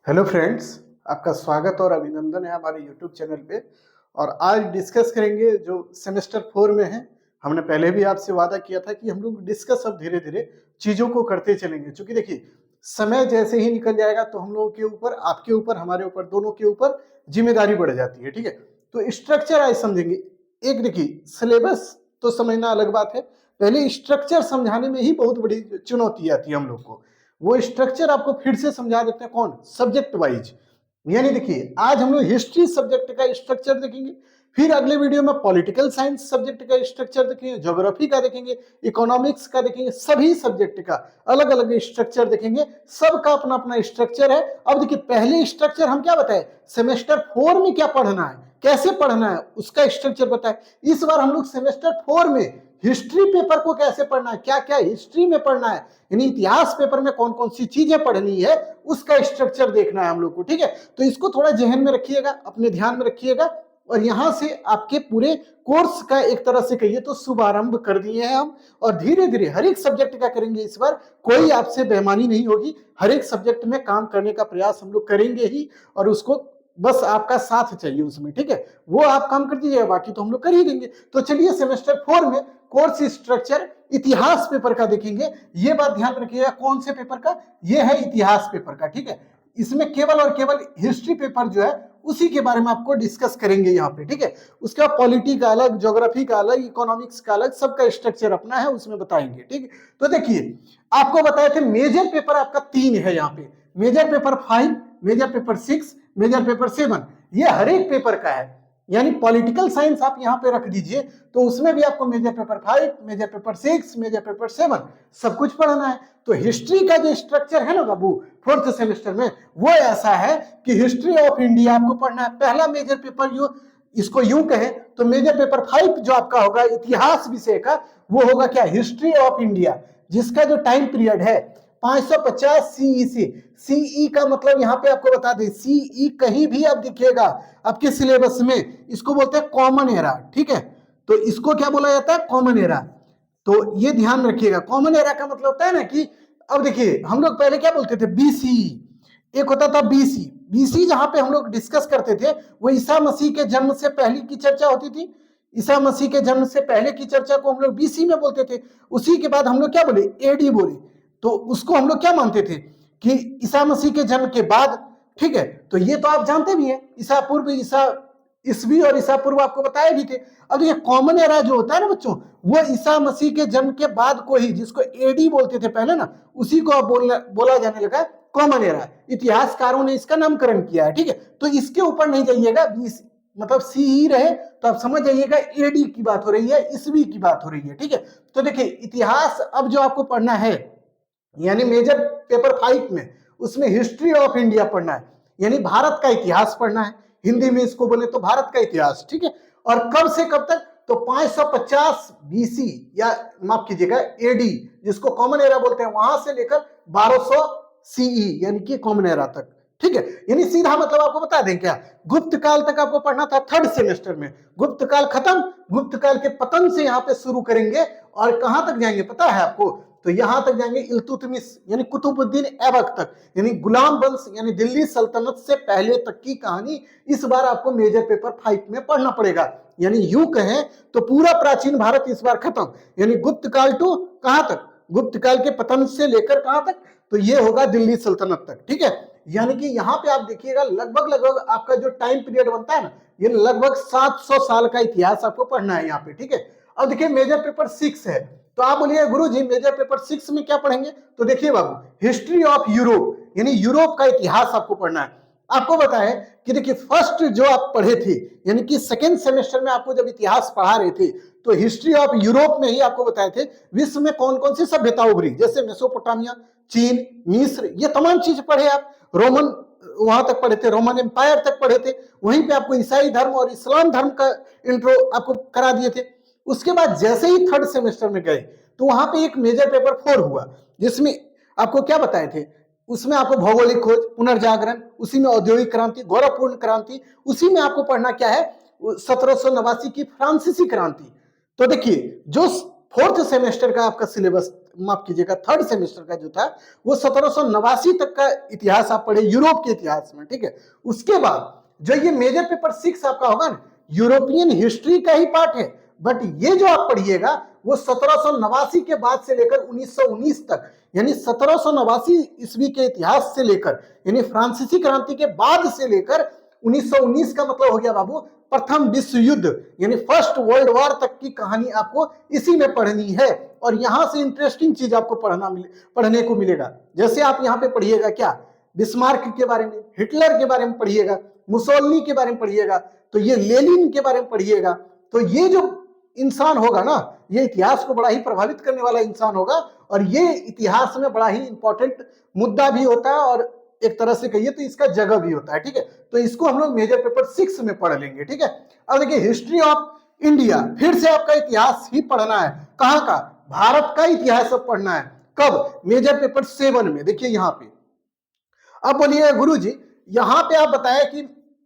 Hello friends, आपका स्वागत और अभिनंदन है हमारे यूट्यूब चैनल पे। और आज डिस्कस करेंगे जो सेमेस्टर 4 में है। हमने पहले भी आपसे वादा किया था कि हम लोग डिस्कस अब धीरे धीरे चीज़ों को करते चलेंगे, क्योंकि देखिए समय जैसे ही निकल जाएगा तो हम लोगों के ऊपर, आपके ऊपर, हमारे ऊपर, दोनों के ऊपर जिम्मेदारी बढ़ जाती है। ठीक है, तो स्ट्रक्चर आज समझेंगे। एक देखिए, सिलेबस तो समझना अलग बात है, पहले स्ट्रक्चर समझाने में ही बहुत बड़ी चुनौती आती है हम लोग को। वो स्ट्रक्चर आपको फिर से समझा देते हैं, कौन? Subject wise. यानी देखिए, आज हम लोग हिस्ट्री सब्जेक्ट का स्ट्रक्चर देखेंगे, फिर अगले वीडियो में पॉलिटिकल साइंस सब्जेक्ट का स्ट्रक्चर देखेंगे, ज्योग्राफी का देखेंगे, इकोनॉमिक्स का देखेंगे, सभी सब्जेक्ट का अलग अलग स्ट्रक्चर देखेंगे। सबका अपना अपना स्ट्रक्चर है। अब देखिए, पहले स्ट्रक्चर हम क्या बताए, सेमेस्टर 4 में क्या पढ़ना है, कैसे पढ़ना है, उसका स्ट्रक्चर बताए। इस बार हम लोग सेमेस्टर 4 में हिस्ट्री पेपर को कैसे पढ़ना है, क्या क्या हिस्ट्री में पढ़ना है, यानी इतिहास पेपर में कौन कौन सी चीजें पढ़नी है, उसका स्ट्रक्चर देखना है हम लोग को। ठीक है, तो इसको थोड़ा जहन में रखिएगा, अपने ध्यान में रखिएगा। और यहां से आपके पूरे कोर्स का एक तरह से कहिए तो शुभारंभ कर दिए हैं हम। और धीरे धीरे हर एक सब्जेक्ट का करेंगे इस बार, कोई आपसे बेईमानी नहीं होगी। हर एक सब्जेक्ट में काम करने का प्रयास हम लोग करेंगे ही, और उसको बस आपका साथ चाहिए उसमें। ठीक है, वो आप काम कर दीजिएगा, बाकी तो हम लोग कर ही देंगे। तो चलिए, सेमेस्टर 4 में कोर्स स्ट्रक्चर इतिहास पेपर का देखेंगे। ये बात ध्यान रखिएगा, कौन से पेपर का? ये है इतिहास पेपर का। ठीक है, इसमें केवल और केवल हिस्ट्री पेपर जो है उसी के बारे में आपको डिस्कस करेंगे यहाँ पे। ठीक है, उसके बाद पॉलिटी का अलग, ज्योग्राफी का अलग, इकोनॉमिक्स का अलग, सबका स्ट्रक्चर अपना है, उसमें बताएंगे। ठीक है, तो देखिए, आपको बताए थे मेजर पेपर आपका 3 है यहाँ पे। Major paper 5, major paper 6, major paper 7, ये हर एक पेपर का है। यानी पॉलिटिकल साइंस आप यहाँ पे रख दीजिए, तो उसमें भी आपको major paper 5, major paper 6, major paper 7 सब कुछ पढ़ना है। तो हिस्ट्री का जो स्ट्रक्चर है ना बाबू, 4th सेमेस्टर में, वो ऐसा है कि हिस्ट्री ऑफ इंडिया आपको पढ़ना है। पहला मेजर पेपर इसको यूं कहें तो मेजर पेपर 5 जो आपका होगा इतिहास विषय का, वो होगा क्या? हिस्ट्री ऑफ इंडिया, जिसका जो टाइम पीरियड है 550 सीई से। सीई का मतलब यहाँ पे आपको बता दें, सीई कहीं भी आप दिखेगा आपके सिलेबस में, इसको बोलते हैं कॉमन एरा। ठीक है, तो इसको क्या बोला जाता है? Common era. तो ये ध्यान रखिएगा, कॉमन एरा का मतलब होता है ना कि, अब देखिए, हम लोग पहले क्या बोलते थे? बीसी। एक होता था बीसी। बीसी जहां पे हम लोग डिस्कस करते थे, वो ईसा मसीह के जन्म से पहले की चर्चा होती थी। ईसा मसीह के जन्म से पहले की चर्चा को हम लोग बीसी में बोलते थे। उसी के बाद हम लोग क्या बोले? एडी बोले। तो उसको हम लोग क्या मानते थे कि ईसा मसीह के जन्म के बाद। ठीक है, तो ये तो आप जानते भी हैं, ईसा पूर्व, ईसा ईसवी और ईसा पूर्व आपको बताए भी थे। अब ये कॉमन एरा जो होता है ना बच्चों, वो ईसा मसीह के जन्म के बाद को ही, जिसको एडी बोलते थे पहले ना, उसी को अब बोला जाने लगा कॉमन एरा। इतिहासकारों ने इसका नामकरण किया है। ठीक है, तो इसके ऊपर नहीं जाइएगा, मतलब सी ही रहे तो आप समझ जाइएगा एडी की बात हो रही है, ईसवी की बात हो रही है। ठीक है, तो देखिए, इतिहास अब जो आपको पढ़ना है, यानी मेजर पेपर 5 में, उसमें हिस्ट्री ऑफ इंडिया पढ़ना है, यानी भारत का इतिहास पढ़ना है। हिंदी में इसको बोले तो भारत का इतिहास। ठीक है, और कब से कब तक? तो 550 बीसी, या माफ कीजिएगा एडी, जिसको कॉमन एरा बोलते हैं, वहां से लेकर 1200 सीई, यानी कि कॉमन एरा तक। ठीक है, यानी सीधा मतलब आपको बता दें क्या, गुप्त काल तक आपको पढ़ना था 3rd सेमेस्टर में। गुप्त काल खत्म, गुप्त काल के पतन से यहाँ पे शुरू करेंगे, और कहां तक जाएंगे पता है आपको? तो यहां तक जाएंगे इल्तुतमिश, यानी कुतुबुद्दीन ऐबक तक, यानी गुलाम वंश, यानी दिल्ली सल्तनत से पहले तक की कहानी इस बार आपको मेजर पेपर 5 में पढ़ना पड़ेगा। यानी यूं कहें तो पूरा प्राचीन भारत इस बार खत्म, यानी गुप्त काल टू कहां तक? गुप्त काल के पतन से लेकर कहां तक? तो ये होगा दिल्ली सल्तनत तक। ठीक है, यानी कि यहाँ पे आप देखिएगा, लगभग लगभग आपका जो टाइम पीरियड बनता है ना, ये लगभग 700 साल का इतिहास आपको पढ़ना है यहाँ पे। ठीक है, अब देखिए, मेजर पेपर 6 है। तो आप बोलिए गुरु जी मेजर पेपर 6 में क्या पढ़ेंगे? तो देखिए बाबू, हिस्ट्री ऑफ यूरोप, यानी यूरोप का इतिहास आपको पढ़ना है। आपको बताएं कि देखिए, फर्स्ट जो आप पढ़े थे, यानी कि 2nd सेमेस्टर में आपको जब इतिहास पढ़ा रहे थे, तो हिस्ट्री ऑफ यूरोप में ही आपको बताए थे विश्व में कौन कौन सी सभ्यता उभरी, जैसे मेसोपोटामिया, चीन, मिस्र, ये तमाम चीज पढ़े आप। रोमन वहां तक पढ़े थे, रोमन एम्पायर तक पढ़े थे। वहीं पे आपको ईसाई धर्म और इस्लाम धर्म का इंट्रो आपको करा दिए थे। उसके बाद जैसे ही 3rd सेमेस्टर में गए, तो वहां पे एक मेजर पेपर 4 हुआ, जिसमें आपको क्या बताए थे? उसमें आपको भौगोलिक खोज, पुनर्जागरण, उसी में औद्योगिक क्रांति, गौरवपूर्ण क्रांति, उसी में आपको पढ़ना क्या है? 1789 की फ्रांसीसी क्रांति। तो देखिए, जो फोर्थ सेमेस्टर का आपका सिलेबस, माफ कीजिएगा थर्ड सेमेस्टर का जो था वो 1789 तक का इतिहास आप पढ़े यूरोप के इतिहास में, ठीक है। उसके बाद जो ये मेजर पेपर 6 आपका होगा ना, यूरोपियन हिस्ट्री का ही पार्ट है, बट ये जो आप पढ़िएगा वो 1789 के बाद से लेकर 1919 तक, यानी 1789 ईस्वी के इतिहास से लेकर, यानी फ्रांसीसी क्रांति के बाद से लेकर 1919 का मतलब हो गया बाबू प्रथम विश्व युद्ध, यानी फर्स्ट वर्ल्ड वॉर तक की कहानी आपको इसी में पढ़नी है। और यहां से इंटरेस्टिंग चीज आपको पढ़ने को मिलेगा। जैसे आप यहाँ पे पढ़िएगा क्या, बिस्मार्क के बारे में, हिटलर के बारे में पढ़िएगा, मुसोलिनी के बारे में पढ़िएगा, तो ये लेनिन के बारे में पढ़िएगा। तो ये जो इंसान होगा ना, ये इतिहास को बड़ा ही प्रभावित करने वाला इंसान होगा, और ये इतिहास में बड़ा ही इंपॉर्टेंट मुद्दा भी होता है, और एक तरह से कहिए तो इसका जगह भी होता है, ठीक है। तो इसको हम लोग मेजर पेपर 6 में पढ़ लेंगे, ठीक है। अब देखिए हिस्ट्री ऑफ इंडिया, फिर से आपका इतिहास ही पढ़ना है। कहाँ का, भारत का इतिहास अब पढ़ना है। कब, मेजर पेपर 7 में। देखिए यहाँ पे अब बोलिए गुरुजी यहाँ पे आप बताए कि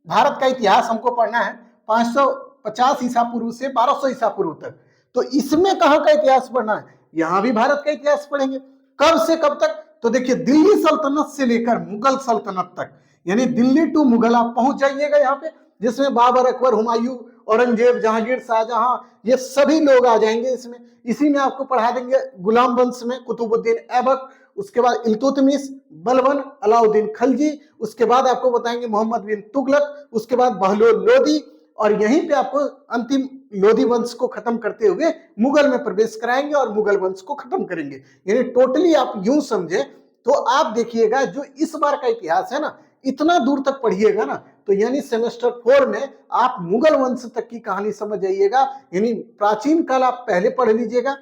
भारत का इतिहास हमको पढ़ना है 550 ईसा पूर्व से 1200 ईसा पूर्व तक, तो इसमें कहाँ का इतिहास पढ़ना है, यहाँ भी भारत का इतिहास पढ़ेंगे। कब से कब तक, तो देखिए दिल्ली सल्तनत से लेकर मुगल सल्तनत तक, यानी दिल्ली टू मुगल आप पहुंच जाइएगा यहाँ पे, जिसमें बाबर, अकबर, हुमायूं, औरंगजेब, जहांगीर, शाहजहां, ये सभी लोग आ जाएंगे इसमें। इसी में आपको पढ़ा देंगे गुलाम वंश में कुतुबुद्दीन ऐबक, उसके बाद इल्तुतमिश, बलबन, अलाउद्दीन खलजी, उसके बाद आपको बताएंगे मोहम्मद बिन तुगलक, उसके बाद बहलोल लोदी, और यहीं पे आपको अंतिम लोधी वंश को खत्म करते हुए मुगल में प्रवेश कराएंगे और मुगल वंश को खत्म करेंगे। यानी टोटली आप यूं समझे तो आप देखिएगा जो इस बार का इतिहास है ना, इतना दूर तक पढ़िएगा ना, तो यानी सेमेस्टर 4 में आप मुगल वंश तक की कहानी समझ जाइएगा। यानी प्राचीन काल आप पहले पढ़ लीजिएगा,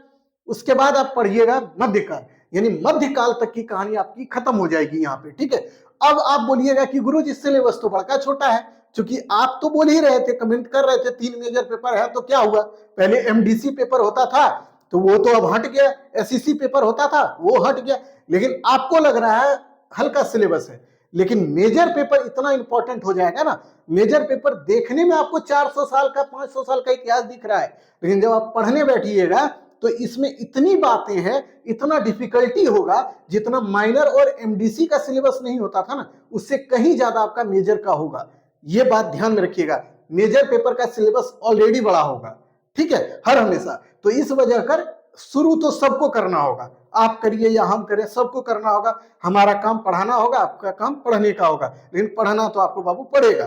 उसके बाद आप पढ़िएगा मध्यकाल, यानी मध्यकाल तक की कहानी आपकी खत्म हो जाएगी यहाँ पे, ठीक है। अब आप बोलिएगा कि गुरुजी सिलेबस तो बड़ा छोटा है, क्योंकि आप तो बोल ही रहे थे, कमेंट कर रहे थे 3 मेजर पेपर है, तो क्या हुआ, पहले एमडीसी पेपर होता था तो वो तो अब हट गया, एसईसी पेपर होता था वो हट गया, लेकिन आपको लग रहा है हल्का सिलेबस है, लेकिन मेजर पेपर इतना इंपॉर्टेंट हो जाएगा ना। मेजर पेपर देखने में आपको 400 साल का 500 साल का इतिहास दिख रहा है, लेकिन जब आप पढ़ने बैठिएगा तो इसमें इतनी बातें हैं, इतना डिफिकल्टी होगा, जितना माइनर और एमडीसी का सिलेबस नहीं होता था ना, उससे कहीं ज्यादा आपका मेजर का होगा। ये बात ध्यान में रखिएगा, मेजर पेपर का सिलेबस ऑलरेडी बड़ा होगा, ठीक है, हर हमेशा। तो इस वजह कर शुरू तो सबको करना होगा, आप करिए या हम करें, सबको करना होगा। हमारा काम पढ़ाना होगा, आपका काम पढ़ने का होगा, लेकिन पढ़ना तो आपको बाबू पड़ेगा,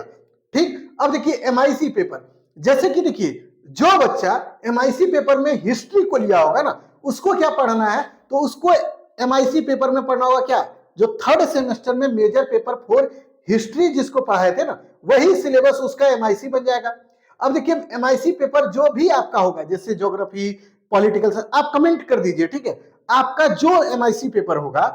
ठीक। अब देखिए एमआईसी पेपर, जैसे कि देखिए जो बच्चा एमआईसी पेपर में हिस्ट्री को लिया होगा ना, उसको क्या पढ़ना है, तो उसको एमआईसी पेपर में पढ़ना होगा क्या, जो थर्ड सेमेस्टर में मेजर पेपर 4 हिस्ट्री जिसको पढ़ाए थे ना, वही सिलेबस उसका एमआईसी बन जाएगा। अब देखिए एमआईसी पेपर जो भी आपका होगा, जैसे ज्योग्राफी, पॉलिटिकल साइंस, आप कमेंट कर दीजिए, ठीक है। आपका जो एमआईसी पेपर होगा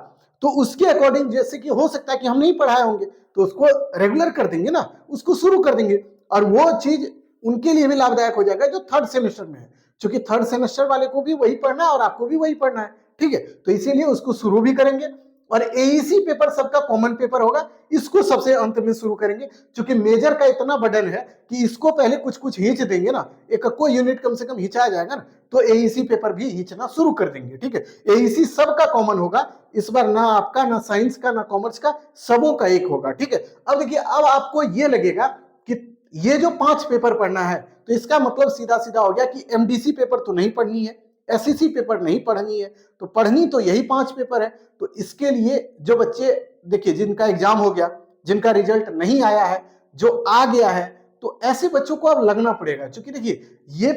तो उसके अकॉर्डिंग, जैसे कि हो सकता है कि हम नहीं पढ़ाए होंगे तो उसको रेगुलर कर देंगे ना, उसको शुरू कर देंगे, और वो चीज उनके लिए भी लाभदायक हो जाएगा जो थर्ड सेमेस्टर में है, क्योंकि थर्ड सेमेस्टर वाले को भी वही पढ़ना है और आपको भी वही पढ़ना है, ठीक है। तो इसीलिए उसको शुरू भी करेंगे। और एईसी पेपर सबका कॉमन पेपर होगा, इसको सबसे अंत में शुरू करेंगे, क्योंकि मेजर का इतना बर्डन है कि इसको पहले कुछ कुछ खींच देंगे ना, एक को यूनिट कम से कम खींचाया जाएगा ना, तो एईसी पेपर भी खींचना शुरू कर देंगे, ठीक है। एईसी सबका कॉमन होगा इस बार, ना आपका, ना साइंस का, ना कॉमर्स का, सबों का एक होगा, ठीक है। अब देखिए अब आपको ये लगेगा कि ये जो 5 पेपर पढ़ना है, तो इसका मतलब सीधा सीधा हो गया कि एमडीसी पेपर तो नहीं पढ़नी है, एसईसी पेपर नहीं पढ़नी है, तो पढ़नी तो यही 5 पेपर है। तो इसके लिए जो बच्चे देखिए जिनका एग्जाम हो गया, जिनका रिजल्ट नहीं आया है, जो आ गया है, तो ऐसे बच्चों को अब लगना पड़ेगा, क्योंकि देखिए ये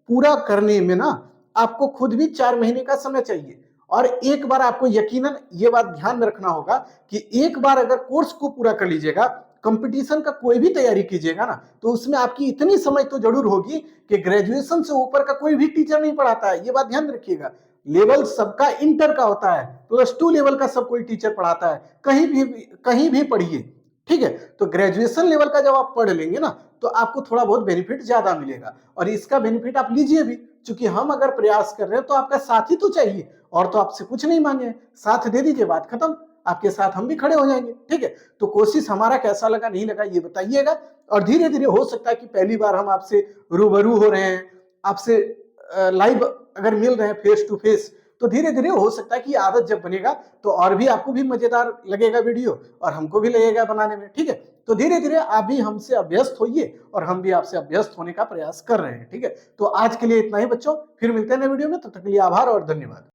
पूरा करने में ना आपको खुद भी 4 महीने का समय चाहिए। और एक बार आपको यकीनन ये बात ध्यान में रखना होगा कि एक बार अगर कोर्स को पूरा कर लीजिएगा, कंपटीशन का कोई भी तैयारी कीजिएगा ना, तो उसमें आपकी इतनी समझ तो जरूर होगी कि ग्रेजुएशन से ऊपर का कोई भी टीचर नहीं पढ़ाता है, ये बात ध्यान रखिएगा। लेवल सबका इंटर का होता है, +2 लेवल का सब कोई टीचर पढ़ाता है, कहीं भी पढ़िए, ठीक है। तो ग्रेजुएशन लेवल का जब आप पढ़ लेंगे ना, तो आपको थोड़ा बहुत बेनिफिट ज्यादा मिलेगा, और इसका बेनिफिट आप लीजिए भी, क्योंकि हम अगर प्रयास कर रहे हैं तो आपका साथ ही तो चाहिए, और तो आपसे कुछ नहीं मांगे, साथ दे दीजिए, बात खत्म, आपके साथ हम भी खड़े हो जाएंगे, ठीक है। तो कोशिश हमारा कैसा लगा नहीं लगा ये बताइएगा, और धीरे धीरे हो सकता है कि पहली बार हम आपसे रूबरू हो रहे हैं, आपसे लाइव अगर मिल रहे हैं फेस टू फेस, तो धीरे धीरे हो सकता है कि आदत जब बनेगा तो और भी आपको भी मजेदार लगेगा वीडियो और हमको भी लगेगा बनाने में। ठीक है, तो धीरे धीरे आप भी हमसे अभ्यस्त होइए और हम भी आपसे अभ्यस्त होने का प्रयास कर रहे हैं। ठीक है, तो आज के लिए इतना ही बच्चों, फिर मिलते हैं नए वीडियो में, तब तक के लिए आभार और धन्यवाद।